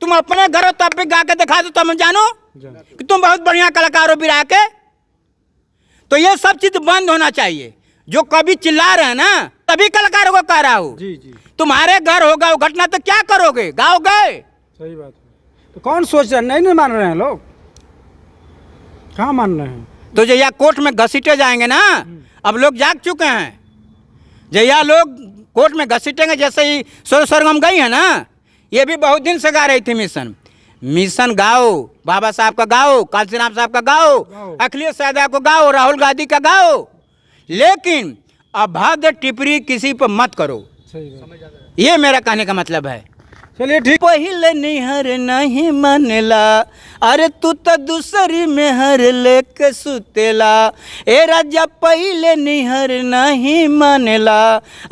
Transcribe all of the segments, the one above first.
तुम अपने घर हो तब भी गा के दिखा दो तो मैं जानू कि तुम बहुत बढ़िया कलाकार हो बिरा के। तो ये सब चीज बंद होना चाहिए। जो कभी चिल्ला रहे हैं ना तभी कलाकारों को कह रहा हूँ। जी जी, तुम्हारे घर होगा वो घटना तो क्या करोगे, गाओगे? सही बात है। तो कौन सोच रहा है? नहीं मान रहे हैं लोग, कहाँ मान रहे हैं? तो जया कोर्ट में घसीटे जाएंगे ना, अब लोग जाग चुके हैं। जया लोग कोर्ट में घसीटेंगे, जैसे ही सरगम गई है ना, ये भी बहुत दिन से गा रही थी मिशन गाओ, बाबा साहब का गाओ, काशीराम साहब का गाओ, अखिलेश यादव को गाओ, राहुल गांधी का गाओ, लेकिन अभद्र टिप्पणी किसी पर मत करो। सही बात। ये मेरा कहने का मतलब है। चलिए ठीक। पहले निहर नहीं मानेला, अरे तू तो दूसरी में हर लेके सुतेला। ए राजा पहले निहर नहीं मानेला,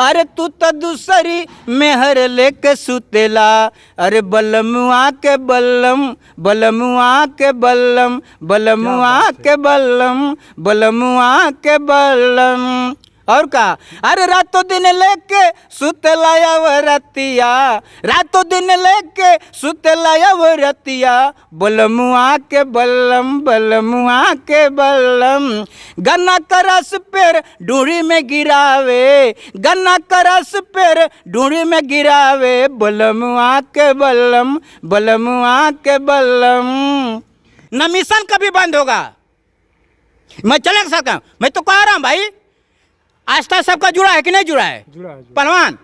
अरे तू तो दूसरी में हर लेके सुतेला। अरे बलमुआ के बल्लम, बलमुआ के बल्लम, बलमुआ के बल्लम, बलमुआ के बल्लम। और का अरे रातों दिन लेके सुतलाया वो रतिया, रातों दिन लेके सुतलाया वो रतिया। बलमुआ के बल्लम, बलमुआ के बल्लम। गन्ना का रस पेर ढूंढी में गिरावे, गन्ना का रस पेर ढूंढी में गिरावे। बलमुआ के बल्लम, बलमुआ के बल्लम। न मिशन कभी बंद होगा। मैं चले सकता हूँ, मैं तो कह रहा हूँ भाई, आस्था सबका जुड़ा है कि नहीं जुड़ा है? जुड़ा है। पहलवान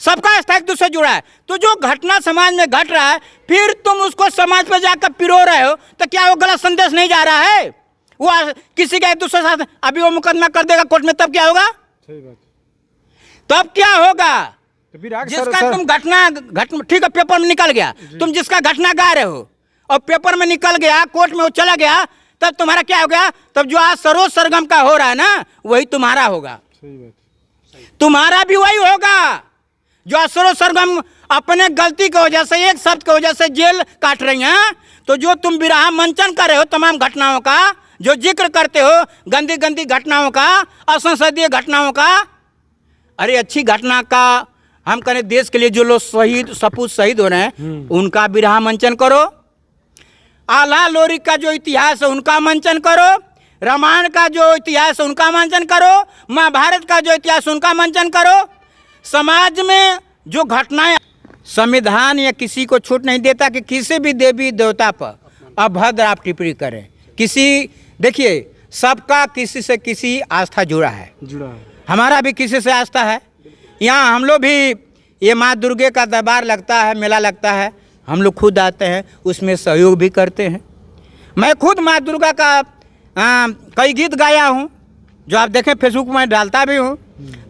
सबका आस्था एक दूसरे जुड़ा है। तो जो घटना समाज में घट रहा है, फिर तुम उसको समाज पर जाकर पिरो रहे हो, तो क्या वो गलत संदेश नहीं जा रहा है? वो किसी का एक दूसरे साथ अभी वो मुकदमा कर देगा कोर्ट में, तब क्या होगा? सही बात। तब क्या होगा? तो विराट जिसका तुम घटना ठीक है, पेपर में निकल गया, तुम जिसका घटना गा रहे हो और पेपर में निकल गया, कोर्ट में वो चला गया, तब तुम्हारा क्या हो गया? तब जो आज सरोज सरगम का हो रहा है ना, वही तुम्हारा होगा। सही बात। तुम्हारा भी वही होगा जो असरो सरगम अपने गलती की वजह से, एक शब्द की वजह से जेल काट रही हैं। तो जो तुम विराह मंचन कर रहे हो तमाम घटनाओं का, जो जिक्र करते हो गंदी गंदी घटनाओं का, असंसदीय घटनाओं का, अरे अच्छी घटना का हम करें, देश के लिए जो लोग शहीद सपूत शहीद हो रहे हैं उनका विराह मंचन करो। आला लोरी का जो इतिहास है उनका मंचन करो, रामायण का जो इतिहास है उनका मंचन करो, महाभारत का जो इतिहास उनका मंचन करो। समाज में जो घटनाएं, संविधान या किसी को छूट नहीं देता कि किसी भी देवी देवता पर अभद्र आप टिप्पणी करें। किसी देखिए, सबका किसी से किसी आस्था जुड़ा है, हमारा भी किसी से आस्था है। यहाँ हम लोग भी, ये माँ दुर्गे का दरबार लगता है, मेला लगता है, हम लोग खुद आते हैं, उसमें सहयोग भी करते हैं। मैं खुद माँ दुर्गा का कई गीत गाया हूँ, जो आप देखें फेसबुक में डालता भी हूँ।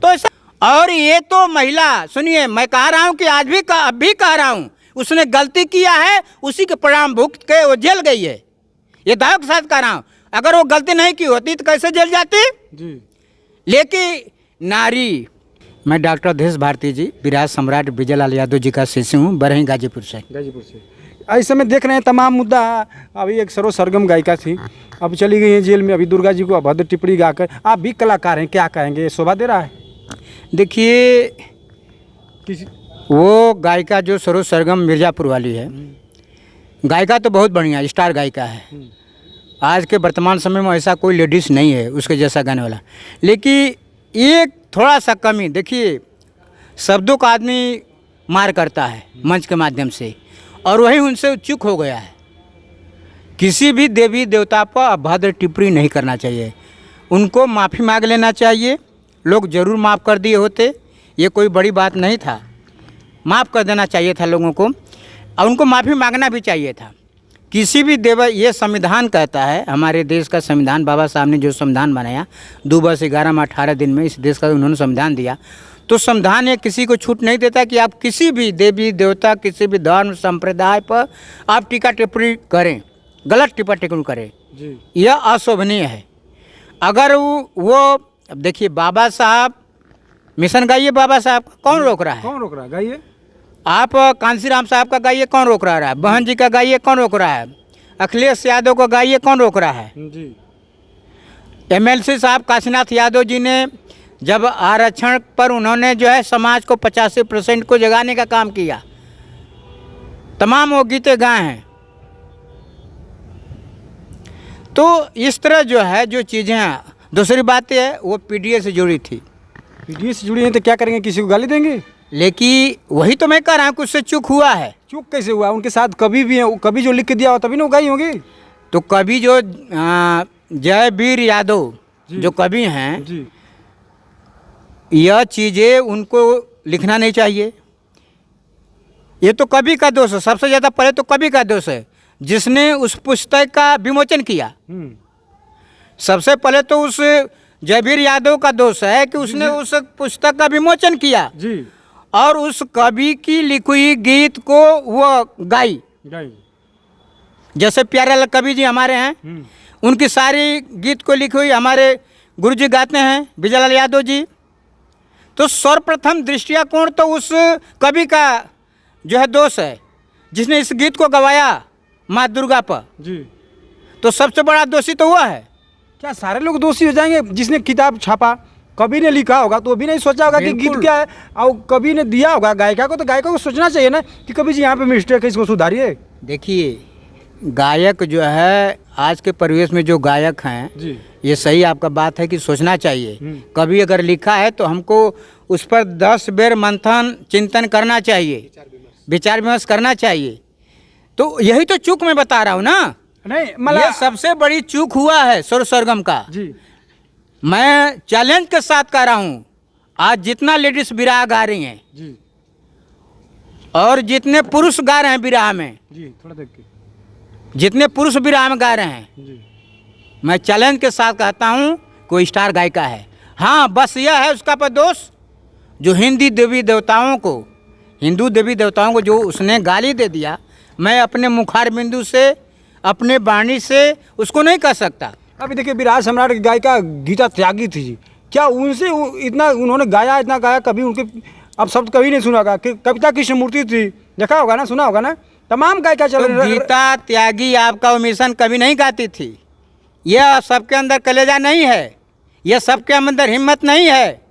तो ऐसा, और ये तो महिला, सुनिए मैं कह रहा हूँ कि आज भी अब भी कह रहा हूँ, उसने गलती किया है, उसी के परिणाम भुगत के वो जेल गई है। ये दाव के साथ कह रहा हूँ, अगर वो गलती नहीं की होती तो कैसे जेल जाती जी। लेकिन नारी, मैं डॉक्टर अवधेश भारती जी, विराज सम्राट विजय लाल यादव जी का शिष्य हूँ, बरही गाजीपुर से। ऐसे में देख रहे हैं तमाम मुद्दा। अभी एक सरोज सरगम गायिका थी, अब चली गई है जेल में, अभी दुर्गा जी को अभद्र टिप्पणी गाकर। आप भी कलाकार हैं, क्या कहेंगे? ये शोभा दे रहा है? देखिए, वो गायिका जो सरोज सरगम मिर्ज़ापुर वाली है, गायिका तो बहुत बढ़िया स्टार गायिका है। आज के वर्तमान समय में ऐसा कोई लेडीज़ नहीं है उसके जैसा गाने वाला। लेकिन एक थोड़ा सा कमी, देखिए शब्दों का आदमी मार करता है मंच के माध्यम से, और वही उनसे चूक हो गया है। किसी भी देवी देवता पर अभद्र टिप्पणी नहीं करना चाहिए, उनको माफ़ी मांग लेना चाहिए। लोग ज़रूर माफ़ कर दिए होते, ये कोई बड़ी बात नहीं था, माफ़ कर देना चाहिए था लोगों को, और उनको माफ़ी मांगना भी चाहिए था। किसी भी देव, ये संविधान कहता है, हमारे देश का संविधान, बाबा साहब ने जो संविधान बनाया 2 वर्ष 11 माह 18 दिन में इस देश का उन्होंने संविधान दिया, तो संविधान ये किसी को छूट नहीं देता कि आप किसी भी देवी देवता, किसी भी धर्म संप्रदाय पर आप टीका टिप्पणी करें, गलत टिप्पणी टिप्पणी करें, यह अशोभनीय है। अगर वो अब देखिए, बाबा साहब मिशन गाइए, बाबा साहब कौन रोक रहा है? कौन रोक रहा है? गाइए। आप कांशीराम साहब का गाइए, कौन रोक रहा है? बहन जी का गाइए, कौन रोक रहा है? अखिलेश यादव को गाइए, कौन रोक रहा है जी? MLC साहब काशीनाथ यादव जी ने जब आरक्षण पर उन्होंने जो है समाज को 85% को जगाने का काम किया, तमाम वो गीतें गाए हैं। तो इस तरह जो है जो चीज़ें, दूसरी बात है वो पीडीए से जुड़ी थी। पीडीए से जुड़ी हैं तो क्या करेंगे, किसी को गाली देंगे? लेकिन वही तो मैं कह रहा हूँ, कुछ से चूक हुआ है। चूक कैसे हुआ? उनके साथ कभी भी है, कभी जो लिख के दिया हो तभी ना वो गाई होगी। तो कवि जो जयवीर यादव जो कवि हैं, जी यह चीज़ें उनको लिखना नहीं चाहिए। ये तो कवि का दोष है, सबसे ज़्यादा पहले तो कवि का दोष है जिसने उस पुस्तक का विमोचन किया। सबसे पहले तो उस जयवीर यादव का दोष है कि उसने उस पुस्तक का विमोचन किया जी और उस कवि की लिखी हुई गीत को वो गाई। जैसे प्यारेलाल कवि जी हमारे हैं, उनकी सारी गीत को लिखी हुई हमारे गुरुजी गाते हैं, विजयलाल यादव जी। तो सर्वप्रथम दृष्टिकोण तो उस कवि का जो है दोष है जिसने इस गीत को गवाया माँ दुर्गा पर। जी तो सबसे बड़ा दोषी तो हुआ है। क्या सारे लोग दोषी हो जाएंगे? जिसने किताब छापा, कवि ने लिखा होगा तो वो भी नहीं सोचा होगा कि गीत बिल्कुल। क्या है, और कवि ने दिया होगा गायिका को, तो गायिका को सोचना चाहिए ना कि कवि जी यहाँ पे मिस्टेक है, इसको सुधारिए। देखिए, गायक जो है आज के परिवेश में जो गायक हैं, जी ये सही आपका बात है कि सोचना चाहिए। कभी अगर लिखा है तो हमको उस पर 10 बेर मंथन चिंतन करना चाहिए, विचार विमर्श करना चाहिए। तो यही तो चूक मैं बता रहा हूँ ना। नहीं ये मतलब सबसे बड़ी चूक हुआ है सुर सरगम का। जी मैं चैलेंज के साथ कह रहा हूँ, आज जितना लेडीज विरह गा रही हैं जी और जितने पुरुष गा रहे हैं विरह में, जी थोड़ा देख के जितने पुरुष विरह में गा रहे हैं, जी मैं चैलेंज के साथ कहता हूँ कोई स्टार गायिका है। हाँ, बस यह है उसका पर दोष जो हिंदू देवी देवताओं को जो उसने गाली दे दिया। मैं अपने मुखार बिंदु से, अपने वाणी से उसको नहीं कह सकता। अभी देखिए, विराट सम्राट की गायिका गीता त्यागी थी जी, क्या उनसे इतना उन्होंने गाया, इतना गाया, कभी उनके अब शब्द कभी नहीं सुना होगा। कविता कृष्णमूर्ति थी, देखा होगा ना, सुना होगा ना, तमाम गायिका चल तो रही। गीता त्यागी आपका वो मिशन कभी नहीं गाती थी। यह सबके अंदर कलेजा नहीं है, यह सबके अंदर हिम्मत नहीं है।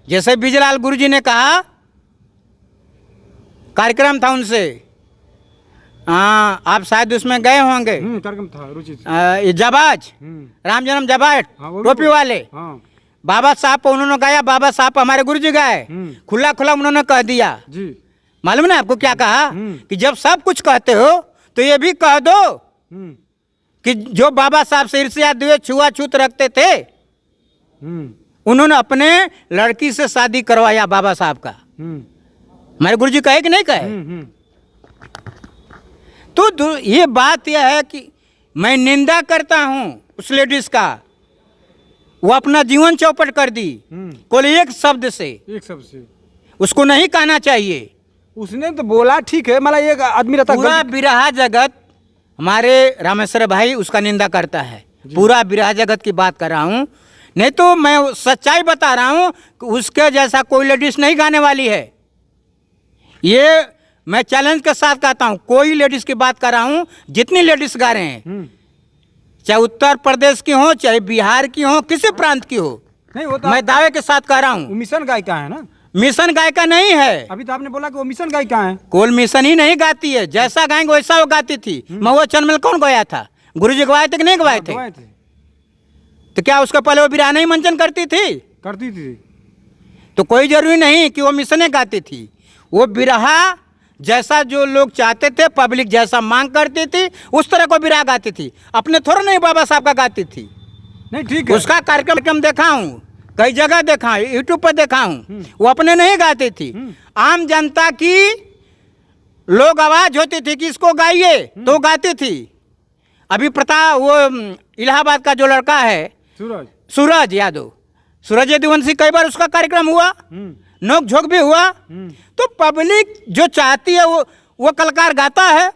जैसे बिजलाल गुरुजी ने कहा, कार्यक्रम था उनसे, आप शायद उसमें गए होंगे, कार्यक्रम था रुचि ये जबाज, राम जन्म जबाज, टोपी वाले हाँ बाबा साहब को उन्होंने गाया। बाबा साहब हमारे गुरुजी गाए, खुला खुला उन्होंने कह दिया। जी मालूम ना आपको क्या कहा कि जब सब कुछ कहते हो तो ये भी कह दो कि जो बाबा साहब से ईर्ष्या द्वेष छुआछूत रखते थे, उन्होंने अपने लड़की से शादी करवाया बाबा साहब का। हमारे गुरुजी कहे कि नहीं कहे? तो ये बात यह है कि मैं निंदा करता हूं उस लेडीज का, वो अपना जीवन चौपट कर दी कोई एक शब्द से। उसको नहीं कहना चाहिए। उसने तो बोला ठीक है, मतलब एक आदमी रहता पूरा बिरहा जगत, हमारे रामेश्वर भाई उसका निंदा करता है। पूरा बिरहा जगत की बात कर रहा हूँ, नहीं तो मैं सच्चाई बता रहा हूँ कि उसके जैसा कोई लेडीज नहीं गाने वाली है। ये मैं चैलेंज के साथ कहता हूँ, कोई लेडीज की बात कर रहा हूँ, जितनी लेडीज गा रहे हैं, चाहे उत्तर प्रदेश की हो, चाहे बिहार की हो, किसी प्रांत की हो, नहीं होता। मैं दावे के साथ कह रहा हूँ। मिशन गायिका है ना, मिशन गायिका नहीं है। अभी तो आपने बोला कि वो मिशन गायिका है। कोल मिशन ही नहीं गाती है, जैसा गाएंगे वैसा वो गाती थी। महुआ चंद में कौन गवाया था? गुरुजी गवाए थे कि नहीं गवाए थे? गवाए थे। तो क्या उसका पहले वो बिरहा नहीं मंचन करती थी? करती थी। तो कोई जरूरी नहीं कि वो मिशने गाती थी। वो बिरहा जैसा जो लोग चाहते थे, पब्लिक जैसा मांग करती थी, उस तरह को बिरहा गाती थी। अपने थोड़ा नहीं बाबा साहब का गाती थी। नहीं ठीक है, उसका कार्यक्रम देखा हूँ, कई जगह देखा हूँ, यूट्यूब पर देखा हूँ। वो अपने नहीं गाती थी, आम जनता की लोग आवाज होती थी कि इसको गाइए, तो गाती थी। अभी वो इलाहाबाद का जो लड़का है सूरज यादव, सूरज यदुवंशी, कई बार उसका कार्यक्रम हुआ, नोक झोंक भी हुआ। तो पब्लिक जो चाहती है वो कलाकार गाता है।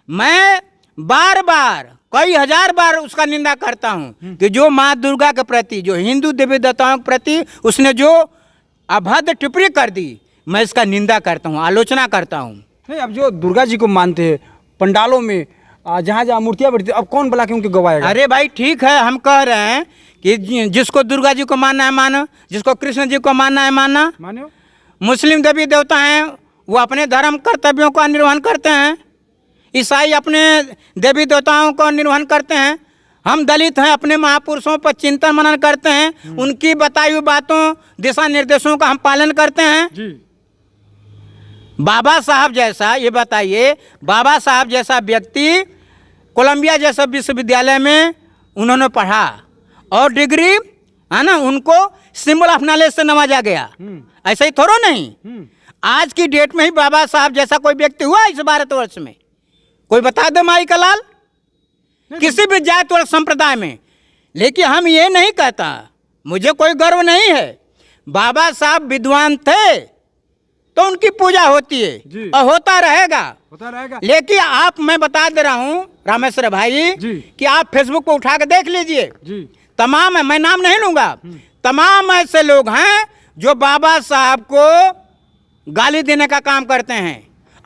मैं बार बार कई हजार बार उसका निंदा करता हूं कि जो माँ दुर्गा के प्रति, जो हिंदू देवी देवताओं के प्रति उसने जो अभद्र टिप्पणी कर दी, मैं इसका निंदा करता हूं, आलोचना करता हूं। नहीं, अब जो दुर्गा जी को मानते हैं पंडालों में, जहाँ जहाँ मूर्तियाँ बैठती, अब कौन बोला कि उनके गवाएगा? अरे भाई ठीक है, हम कह रहे हैं कि जिसको दुर्गा जी को मानना है मानो, जिसको कृष्ण जी को मानना है मानना। मानो मुस्लिम देवी देवता हैं वो अपने धर्म कर्तव्यों का निर्वहन करते हैं, ईसाई अपने देवी देवताओं का निर्वहन करते हैं, हम दलित हैं अपने महापुरुषों पर चिंतन मनन करते हैं, उनकी बताई हुई बातों दिशा निर्देशों का हम पालन करते हैं। जी। बाबा साहब जैसा, ये बताइए, बाबा साहब जैसा व्यक्ति कोलंबिया जैसा विश्वविद्यालय में उन्होंने पढ़ा और डिग्री है ना, उनको सिंबल ऑफ नॉलेज से नवाजा गया। ऐसा ही थोड़ा नहीं, आज की डेट में ही बाबा साहब जैसा कोई व्यक्ति हुआ इस भारतवर्ष में? कोई बता दे माई का लाल, किसी भी जात और संप्रदाय में। लेकिन हम ये नहीं कहता, मुझे कोई गर्व नहीं है, बाबा साहब विद्वान थे तो उनकी पूजा होती है और होता रहेगा। लेकिन आप, मैं बता दे रहा हूँ रामेश्वर भाई कि आप फेसबुक पर उठा के देख लीजिए, तमाम, मैं नाम नहीं लूंगा, तमाम ऐसे लोग हैं जो बाबा साहब को गाली देने का काम करते हैं,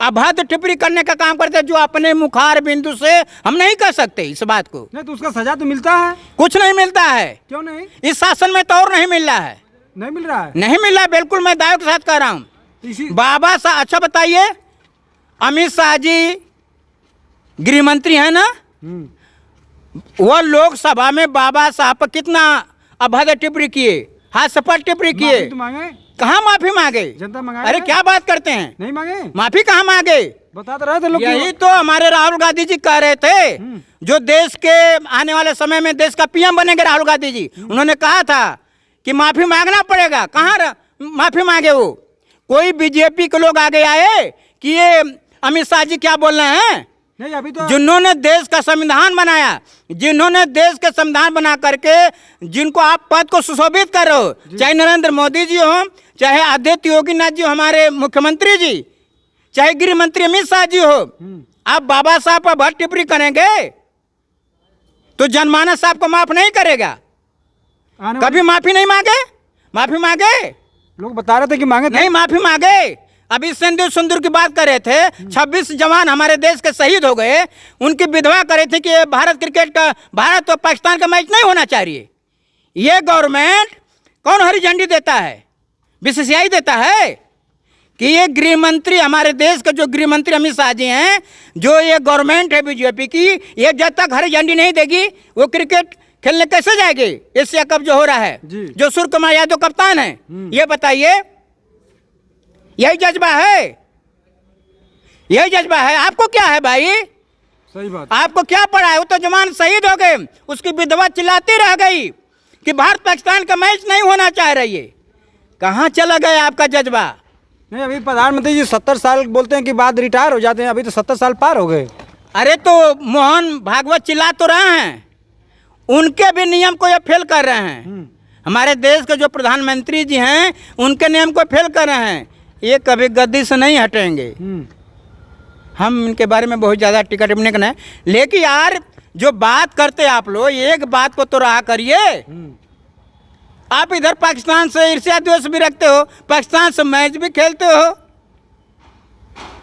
अभद्र टिप्पणी करने का काम करते हैं, जो अपने मुखार बिंदु से हम नहीं कर सकते इस बात को। नहीं तो उसका सजा तो मिलता है? कुछ नहीं मिलता है। क्यों नहीं? इस शासन में तो और नहीं मिल रहा है। नहीं मिल रहा है? नहीं मिल रहा है, बिल्कुल मैं दावे के साथ कह रहा हूँ। बाबा साहब, अच्छा बताइए, अमित शाह जी गृह मंत्री है ना, वो लोकसभा में बाबा साहब पर कितना अभद्र टिप्पणी किए, हास्यास्पद टिप्पणी किए। कहाँ माफी मांगे? जनता मांगे। अरे क्या बात करते हैं, नहीं मांगे? माफी कहाँ मांगे? बता तो रहे थे लोग। यही तो हमारे राहुल गांधी जी कह रहे थे, जो देश के आने वाले समय में देश का पीएम बनेंगे राहुल गांधी जी, उन्होंने कहा था कि माफी मांगना पड़ेगा। कहाँ माफी मांगे वो? कोई बीजेपी के लोग आगे आए कि ये अमित शाह जी क्या बोल रहे हैं? नहीं, अभी तो जिन्होंने देश का संविधान बनाया, जिन्होंने देश के संविधान बना करके जिनको आप पद को सुशोभित कर रहे हो, चाहे नरेंद्र मोदी जी हो, चाहे आदित्य योगीनाथ जी हमारे मुख्यमंत्री जी, चाहे गृह मंत्री अमित शाह जी हो, आप बाबा साहब पर भद्द टिप्पणी करेंगे तो जनमानस आपको माफ नहीं करेगा। कभी माफी नहीं मांगे? माफी मांगे? लोग बता रहे थे कि मांगे नहीं, माफी मांगे। अभी सिंदूर सुंदूर की बात कर रहे थे, 26 जवान हमारे देश के शहीद हो गए, उनकी विधवा करे थे कि भारत क्रिकेट का, भारत और पाकिस्तान का मैच नहीं होना चाहिए। ये गवर्नमेंट कौन हरी झंडी देता है? बीसीसीआई देता है कि ये गृह मंत्री, हमारे देश के जो गृह मंत्री अमित शाह जी हैं, जो ये गवर्नमेंट है बीजेपी की, ये जब तक हरी झंडी नहीं देगी वो क्रिकेट खेलने कैसे जाएंगे? एशिया कप जो हो रहा है, जो सूर्य कुमार यादव कप्तान है, ये बताइए, यही जज्बा है? यही जज्बा है? आपको क्या है भाई? सही बात। आपको क्या पड़ा है? वो तो जवान शहीद हो गए, उसकी विधवा चिल्लाती रह गई कि भारत पाकिस्तान का मैच नहीं होना चाह रही है। कहाँ चला गया आपका जज्बा? नहीं, अभी प्रधानमंत्री जी 70 साल बोलते हैं कि बाद रिटायर हो जाते हैं, अभी तो 70 साल पार हो गए। अरे तो मोहन भागवत चिल्ला तो रहे हैं, उनके भी नियम को ये फेल कर रहे हैं। हमारे देश के जो प्रधानमंत्री जी हैं, उनके नियम को फेल कर रहे हैं। ये कभी गद्दी से नहीं हटेंगे। हम इनके बारे में बहुत ज़्यादा टिकट टिप्पणी करना है, लेकिन यार जो बात करते आप लोग, एक बात को तो रहा करिए। आप इधर पाकिस्तान से ईर्ष्या द्वेष भी रखते हो, पाकिस्तान से मैच भी खेलते हो,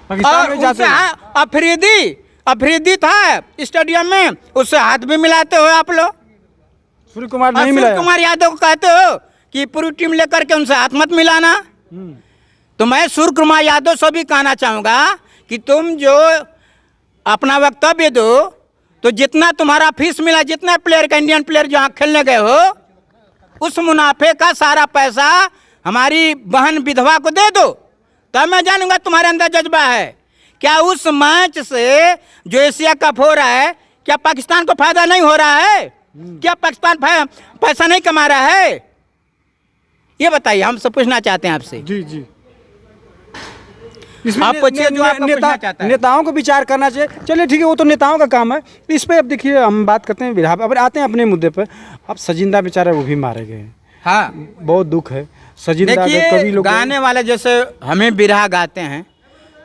पाकिस्तान में जाते हैं। अफरीदी था स्टेडियम में, उससे हाथ भी मिलाते हो आप लोग। सूर्य कुमार नहीं मिला, सूर्य कुमार यादव को कहते हो कि पूरी टीम लेकर के उनसे हाथ मत मिलाना। तो मैं सूर्य कुमार यादव से भी कहना चाहूँगा कि तुम जो अपना वक्तव्य दो, तो जितना तुम्हारा फीस मिला, जितना प्लेयर का, इंडियन प्लेयर जहाँ खेलने गए हो, उस मुनाफे का सारा पैसा हमारी बहन विधवा को दे दो, तब मैं जानूंगा तुम्हारे अंदर जज्बा है। क्या उस मैच से जो एशिया कप हो रहा है, क्या पाकिस्तान को फायदा नहीं हो रहा है? क्या पाकिस्तान पैसा नहीं कमा रहा है? ये बताइए, हम सब पूछना चाहते हैं आपसे। जी जी, आप पूछिए जो आपका पूछना चाहता है। नेताओं को विचार करना चाहिए। चलिए ठीक है, वो तो नेताओं का काम है। इस पे अब देखिए, हम बात करते हैं बिरहा, अब आते हैं अपने मुद्दे पर। अब सजिंदा बेचारा वो भी मारे गए। हाँ, बहुत दुख है। सजिंदा कवि लोग गाने वाले जैसे हमें बिरहा गाते हैं,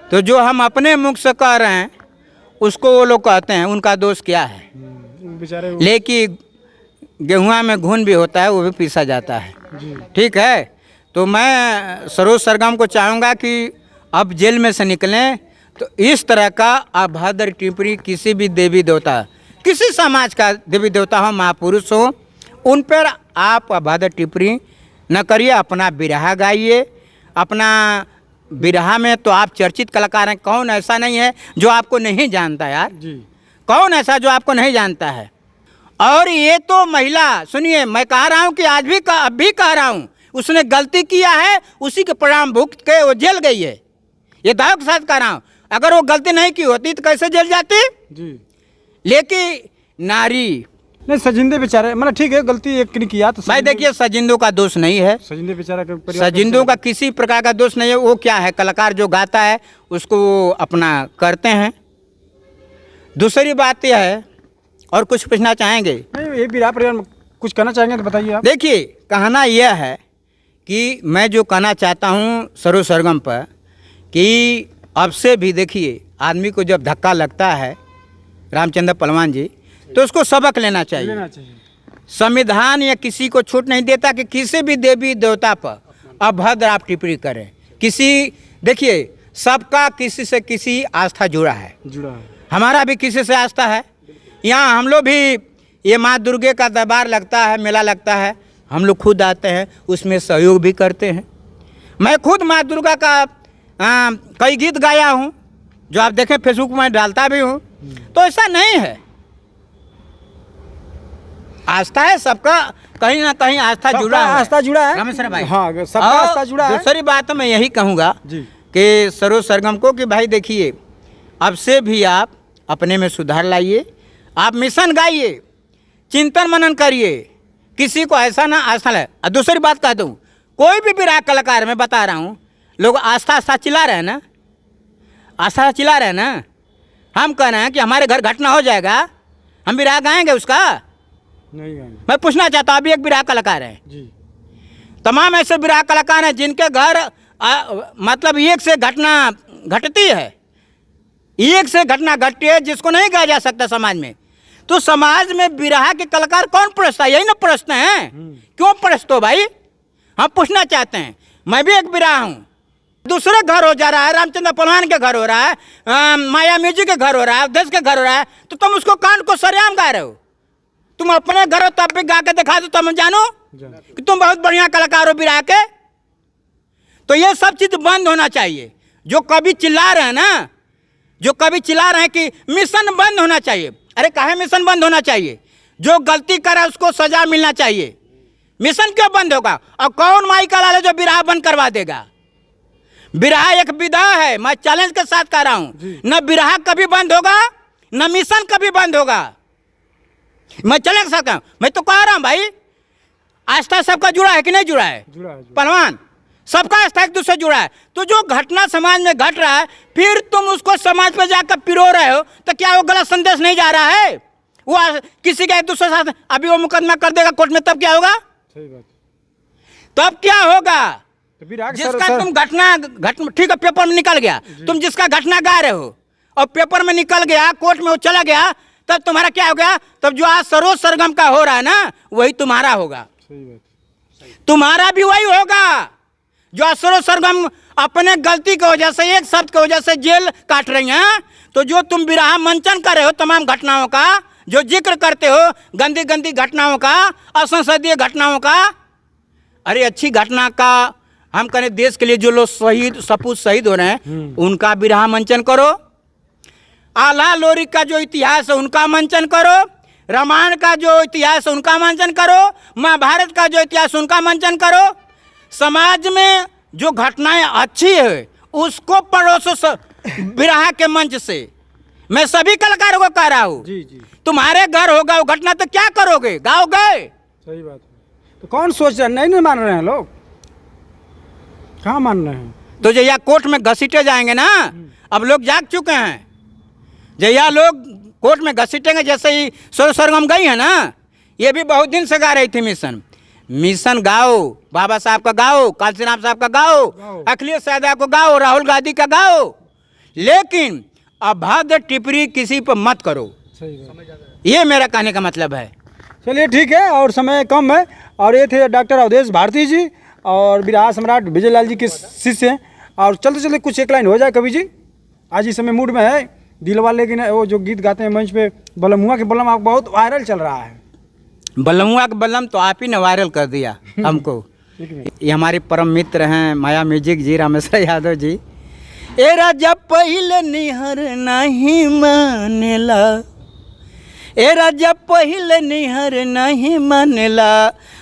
तो जो हम अपने मुख से कह रहे हैं उसको वो लोग कहते हैं, उनका दोष क्या है? बेचारे लेकिन गेहुआ में घुन भी होता है, वो भी पीसा जाता है। ठीक है, तो मैं सरोज सरगम को चाहूँगा कि अब जेल में से निकलें तो इस तरह का अभद्र टिप्पणी किसी भी देवी देवता, किसी समाज का देवी देवता हो, महापुरुष हो, उन पर आप अभद्र टिप्पणी न करिए। अपना बिरहा गाइए, अपना बिरहा में तो आप चर्चित कलाकार हैं, कौन ऐसा नहीं है जो आपको नहीं जानता यार, जी कौन ऐसा जो आपको नहीं जानता है। और ये तो महिला, सुनिए मैं कह रहा हूँ कि आज भी अब भी कह रहा हूँ, उसने गलती किया है, उसी के परिणाम भुगत के वो जेल गई है, ये दाव के साथ कह रहा हूँ। अगर वो गलती नहीं की होती तो कैसे जेल जाती। जी लेकिन नारी, नहीं सजिंदे बेचारे, मतलब ठीक है गलती एक ने किया तो भाई देखिए सजिंदों का दोष नहीं है, सजिंदे बेचारा के परिवार सजिंदों का किसी प्रकार का दोष नहीं है। वो क्या है, कलाकार जो गाता है उसको वो अपना करते हैं। दूसरी बात यह है, और कुछ पूछना चाहेंगे? नहीं, ये बिरहा परिवार में कुछ कहना चाहेंगे तो बताइए आप। देखिए कहना यह है कि मैं जो कहना चाहता हूँ सरो सरगम पर, कि अब से भी देखिए आदमी को जब धक्का लगता है रामचंद्र पहलवान जी, तो उसको सबक लेना चाहिए। संविधान या किसी को छूट नहीं देता कि किसी भी देवी देवता पर अभद्र आप टिप्पणी करें। किसी, देखिए सबका किसी से किसी आस्था जुड़ा है, हमारा भी किसी से आस्था है। यहाँ हम लोग भी, ये माँ दुर्गे का दरबार लगता है, मेला लगता है, हम लोग खुद आते हैं, उसमें सहयोग भी करते हैं। मैं खुद माँ दुर्गा का कई गीत गाया हूँ, जो आप देखें फेसबुक में डालता भी हूँ। तो ऐसा नहीं है, आस्था है सबका, कहीं ना कहीं आस्था जुड़ा है, आस्था जुड़ा है रामेश्वर भाई। हाँ सबका आस्था जुड़ा है। दूसरी बात मैं यही कहूँगा कि सरो सरगम को कि भाई देखिए अब से भी आप अपने में सुधार लाइए, आप मिशन गाइए, चिंतन मनन करिए, किसी को ऐसा ना आस्था लगे। और दूसरी बात कहता हूँ, कोई भी विराग कलाकार मैं बता रहा हूँ, लोग आस्था आस्था चिल्ला रहे हैं ना, आस्था चिल्ला रहे हैं ना। हम कह रहे हैं कि हमारे घर घटना हो जाएगा, हम विराग गाएंगे उसका? नहीं गाएंगे। मैं पूछना चाहता हूँ, अभी एक विराग कलाकार है जी, तमाम ऐसे विराग कलाकार हैं जिनके घर मतलब एक से घटना घटती है, एक से घटना घटती है जिसको नहीं गाया जा सकता समाज में। तो समाज में बिरहा के कलाकार कौन परसता है? यही ना परसते हैं। क्यों परसते हो भाई? हम पूछना चाहते हैं। मैं भी एक बिरहा हूँ, दूसरे घर हो जा रहा है, रामचंद्र पहलवान के घर हो रहा है, माया म्यूजिक के घर हो रहा है, देश के घर हो रहा है, तो तुम उसको कान को सरेआम गा रहे हो। तुम अपने घर हो तब भी गा के दिखा दो, तुम जानो कि तुम बहुत बढ़िया कलाकार हो बिरहा के। तो ये सब चीज बंद होना चाहिए। जो कभी चिल्ला रहे हैं ना, जो कभी चिल्ला रहे हैं कि मिशन बंद होना चाहिए, अरे काहे मिशन बंद होना चाहिए? जो गलती करे उसको सजा मिलना चाहिए। मिशन क्यों बंद होगा? और कौन माई का लाल है जो बिरहा बंद करवा देगा? बिरहा एक विधा है, मैं चैलेंज के साथ कह रहा हूं। न बिरहा कभी बंद होगा, न मिशन कभी बंद होगा। मैं चैलेंज के साथ कह रहा हूं। मैं तो कह रहा हूं भाई, आस्था सबका जुड़ा है कि नहीं जुड़ा है? पहलवान सबका आस्था एक दूसरे जुड़ा है। तो जो घटना समाज में घट रहा है, फिर तुम उसको समाज पर जाकर पिरो रहे हो, तो क्या वो गलत संदेश नहीं जा रहा है? वो किसी का एक दूसरे साथ अभी वो मुकदमा कर देगा कोर्ट में, तब क्या होगा? सही बात। तब क्या होगा? तो विराग जिसका तुम घटना ठीक है, पेपर में निकल गया, तुम जिसका घटना गा रहे हो और पेपर में निकल गया, कोर्ट में वो चला गया, तब तुम्हारा क्या हो गया? तब जो आज सरोज सरगम का हो रहा है ना, वही तुम्हारा होगा। सही बात। तुम्हारा भी वही होगा। जो असरो सरगम अपने गलती की वजह से, एक शब्द की वजह से जेल काट रही हैं, तो जो तुम बिरहा मंचन कर रहे हो तमाम घटनाओं का, जो जिक्र करते हो गंदी गंदी घटनाओं का, असंसदीय घटनाओं का, अरे अच्छी घटना का हम करें, देश के लिए जो लोग शहीद सपूत शहीद हो रहे हैं उनका बिरहा मंचन करो। आला लोरी का जो इतिहास है उनका मंचन करो, रामायण का जो इतिहास है उनका मंचन करो, महाभारत का जो इतिहास उनका मंचन करो। समाज में जो घटनाएं अच्छी है उसको पड़ोसो बिरहा के मंच से। मैं सभी कलाकारों को कह रहा हूँ, तुम्हारे घर होगा वो घटना तो क्या करोगे? गाओगे? सही बात है। तो कौन सोच रहा है? नहीं मान रहे हैं लोग, कहाँ मान रहे हैं? तो जया कोर्ट में घसीटे जाएंगे ना, अब लोग जाग चुके हैं। जया लोग कोर्ट में घसीटेंगे, जैसे ही सरो सरगम गई है ना, ये भी बहुत दिन से गा रही थी मिशन। मिशन गाओ, बाबा साहब का गाओ, कालसी राम साहब का गाओ, अखिलेश यादव को गाओ, राहुल गांधी का गाओ, लेकिन अभद्र टिप्पणी किसी पर मत करो। ये मेरा कहने का मतलब है। चलिए ठीक है, और समय कम है। और ये थे डॉक्टर अवधेश भारती जी और बिरहा सम्राट विजय लाल जी के शिष्य हैं। और चलते चलते कुछ एक लाइन हो जाए कवि जी, आज इस समय मूड में है दिलवा, लेकिन वो जो गीत गाते हैं मंच पे, बलमुआ के बलम, आप बहुत वायरल चल रहा है। बलमुआ का बलम तो आप ही ने वायरल कर दिया हमको। ये हमारे परम मित्र हैं माया म्यूजिक जी, रामेश्वर यादव जी, ए राजा पहिले निहर नहीं मानेला, ए राजा पहिले निहर नहीं मानेला,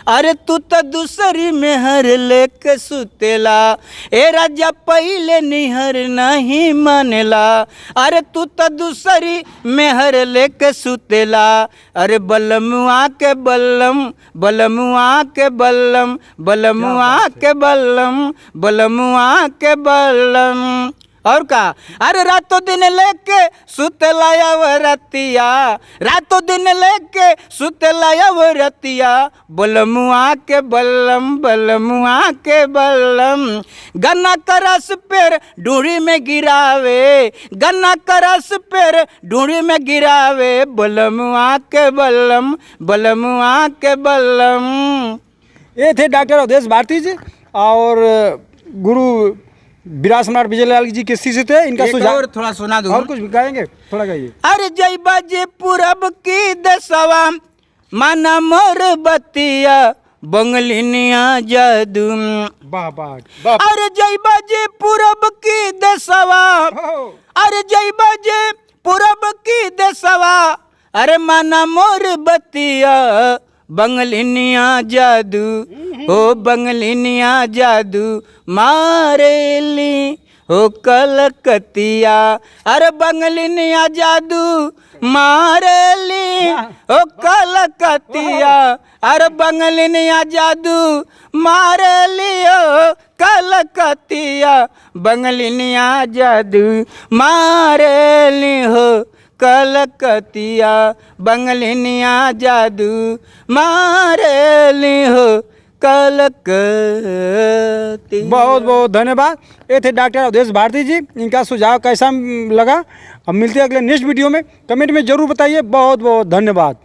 अरे तू तो दूसरी मेहर लेके सुतेला। ए राजा पहिले निहर नहीं मानेला, अरे तू तो दूसरी मेहर लेके सुतेला। अरे बलमुआ के बल्लम, बलमुआ के बल्लम, बलमुआ के बल्लम, बलमुआ के बल्लम। और का अरे रातों दिन लेके सुतलाया वो रतिया, रातों दिन लेके सुतलाया वो रतिया, बलमुआ के बल्लम, बलमुआ के बल्लम। गन्ना का रस पेर ढूंढी में गिरावे, गन्ना का रस पेर ढूंढी में गिरावे, बलमुआ के बल्लम, बलमुआ के बल्लम। ये थे डॉक्टर अवधेश भारती जी और गुरु विराट सम्राट विजयलाल जी के शिष्य थे। इनका सुझाव और थोड़ा सुना दूं, और कुछ गाएंगे, थोड़ा गाइए। अरे जय बाजे पूरब की दसवा माना मोर बतिया, बंगलिनिया जादू। वाह वाह। अरे जय बाजे पूरब की दसवा, अरे जय बाजे पूरब की दसवा, अरे माना मोर बतिया, बंगलिनिया जादू, ओ बंगलिनिया जादू मारेली हो कलकतिया। अरे बंगलिनिया जादू मारेली हो कलकतिया, अरे बंगलिनिया जादू मारेली हो कलकतिया, बंगलिनिया जादू मारेली हो कलकतिया, बंगलिनिया जादू मारेली हो कलकतिया। बहुत बहुत धन्यवाद। ये थे डॉक्टर अवधेश भारती जी। इनका सुझाव कैसा लगा, अब मिलते हैं अगले नेक्स्ट वीडियो में। कमेंट में जरूर बताइए। बहुत बहुत धन्यवाद।